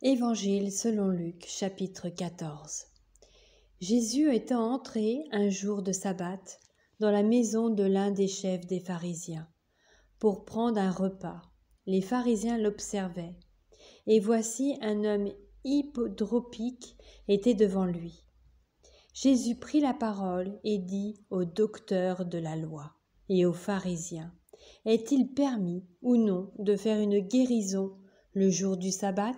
Évangile selon Luc, chapitre 14. Jésus étant entré un jour de sabbat dans la maison de l'un des chefs des pharisiens, pour prendre un repas. Les pharisiens l'observaient, et voici un homme hypodropique était devant lui. Jésus prit la parole et dit aux docteurs de la loi et aux pharisiens, « Est-il permis ou non de faire une guérison le jour du sabbat ?»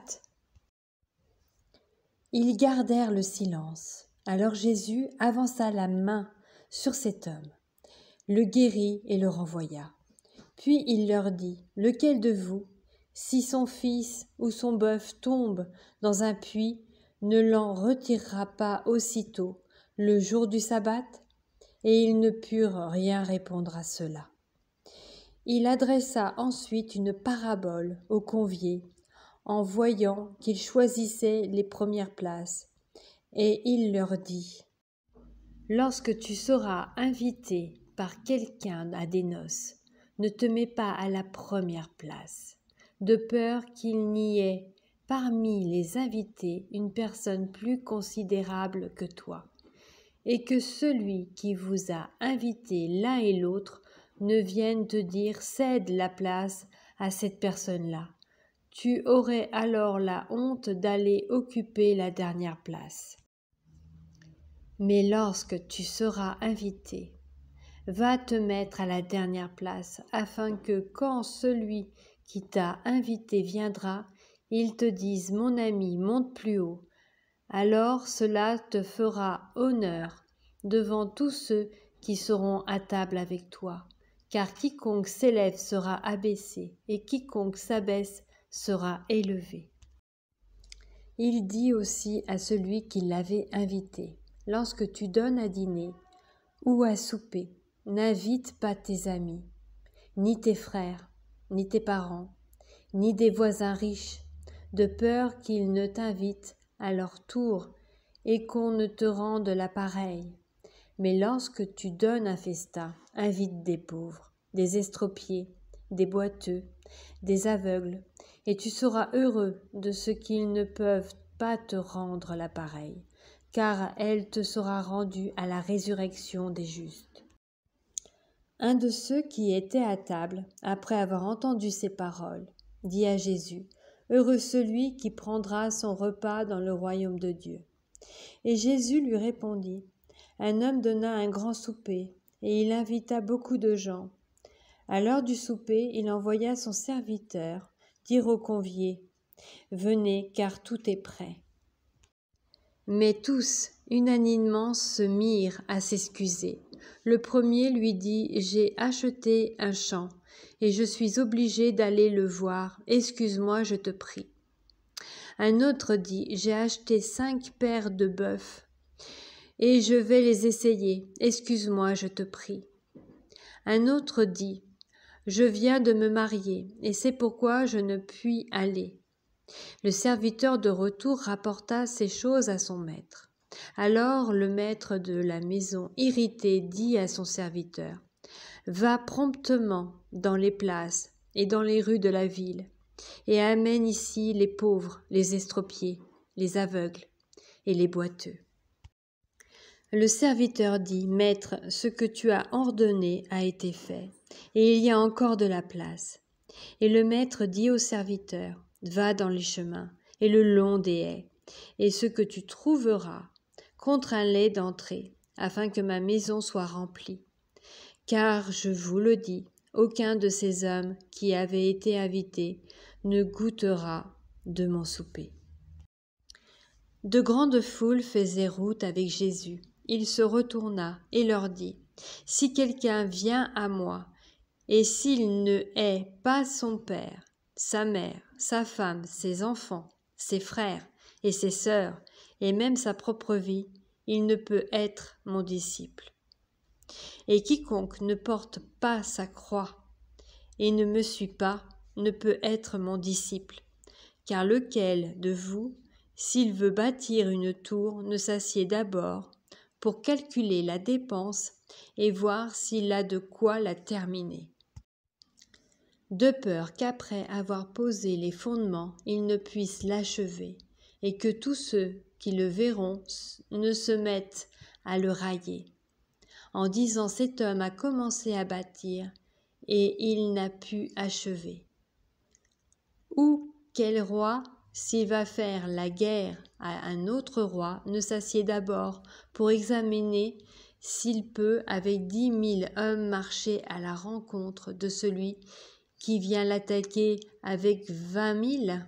Ils gardèrent le silence. Alors Jésus avança la main sur cet homme, le guérit et le renvoya. Puis il leur dit, « Lequel de vous, si son fils ou son bœuf tombe dans un puits, ne l'en retirera pas aussitôt le jour du sabbat ?» Et ils ne purent rien répondre à cela. Il adressa ensuite une parabole aux conviés, en voyant qu'ils choisissaient les premières places, et il leur dit, « Lorsque tu seras invité par quelqu'un à des noces, ne te mets pas à la première place, de peur qu'il n'y ait parmi les invités une personne plus considérable que toi, et que celui qui vous a invité l'un et l'autre ne vienne te dire « cède la place à cette personne-là ». Tu aurais alors la honte d'aller occuper la dernière place. Mais lorsque tu seras invité, va te mettre à la dernière place, afin que quand celui qui t'a invité viendra, il te dise « Mon ami, monte plus haut ». Alors cela te fera honneur devant tous ceux qui seront à table avec toi, car quiconque s'élève sera abaissé, et quiconque s'abaisse sera élevé. Il dit aussi à celui qui l'avait invité, « Lorsque tu donnes à dîner ou à souper, n'invite pas tes amis, ni tes frères, ni tes parents, ni des voisins riches, de peur qu'ils ne t'invitent à leur tour et qu'on ne te rende l'appareil. Mais lorsque tu donnes un festin, invite des pauvres, des estropiés, des boiteux, des aveugles, et tu seras heureux de ce qu'ils ne peuvent pas te rendre l'appareil, car elle te sera rendue à la résurrection des justes. » Un de ceux qui étaient à table, après avoir entendu ces paroles, dit à Jésus, « Heureux celui qui prendra son repas dans le royaume de Dieu. » Et Jésus lui répondit, « Un homme donna un grand souper, et il invita beaucoup de gens. À l'heure du souper, il envoya son serviteur dire aux conviés, « Venez, car tout est prêt. » Mais tous, unanimement, se mirent à s'excuser. Le premier lui dit, « J'ai acheté un champ, et je suis obligé d'aller le voir. Excuse-moi, je te prie. » Un autre dit, « J'ai acheté 5 paires de bœufs, et je vais les essayer. Excuse-moi, je te prie. » Un autre dit, « Je viens de me marier, et c'est pourquoi je ne puis aller. » Le serviteur de retour rapporta ces choses à son maître. Alors le maître de la maison, irrité, dit à son serviteur, « Va promptement dans les places et dans les rues de la ville, et amène ici les pauvres, les estropiés, les aveugles et les boiteux. » Le serviteur dit, « Maître, ce que tu as ordonné a été fait, et il y a encore de la place. » Et le maître dit au serviteur, « Va dans les chemins et le long des haies, et ce que tu trouveras, contrains-les d'entrer, afin que ma maison soit remplie. Car je vous le dis, aucun de ces hommes qui avaient été invités ne goûtera de mon souper. » De grandes foules faisaient route avec Jésus. Il se retourna et leur dit, « Si quelqu'un vient à moi, et s'il ne hait pas son père, sa mère, sa femme, ses enfants, ses frères et ses sœurs, et même sa propre vie, il ne peut être mon disciple. Et quiconque ne porte pas sa croix et ne me suit pas, ne peut être mon disciple. Car lequel de vous, s'il veut bâtir une tour, ne s'assied d'abord pour calculer la dépense et voir s'il a de quoi la terminer. de peur qu'après avoir posé les fondements, il ne puisse l'achever, et que tous ceux qui le verront ne se mettent à le railler, en disant cet homme a commencé à bâtir, et il n'a pu achever. Ou quel roi, s'il va faire la guerre à un autre roi, ne s'assied d'abord pour examiner s'il peut avec 10 000 hommes marcher à la rencontre de celui qui vient l'attaquer avec 20 000?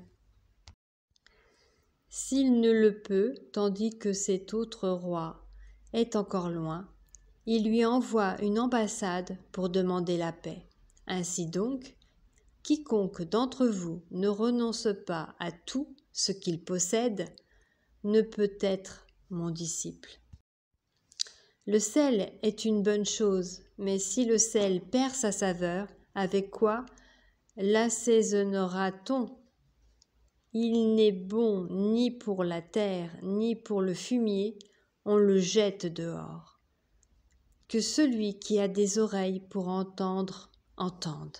S'il ne le peut, tandis que cet autre roi est encore loin, il lui envoie une ambassade pour demander la paix. Ainsi donc, quiconque d'entre vous ne renonce pas à tout ce qu'il possède ne peut être mon disciple. Le sel est une bonne chose, mais si le sel perd sa saveur, avec quoi l'assaisonnera-t-on? Il n'est bon ni pour la terre, ni pour le fumier, on le jette dehors. Que celui qui a des oreilles pour entendre, entende.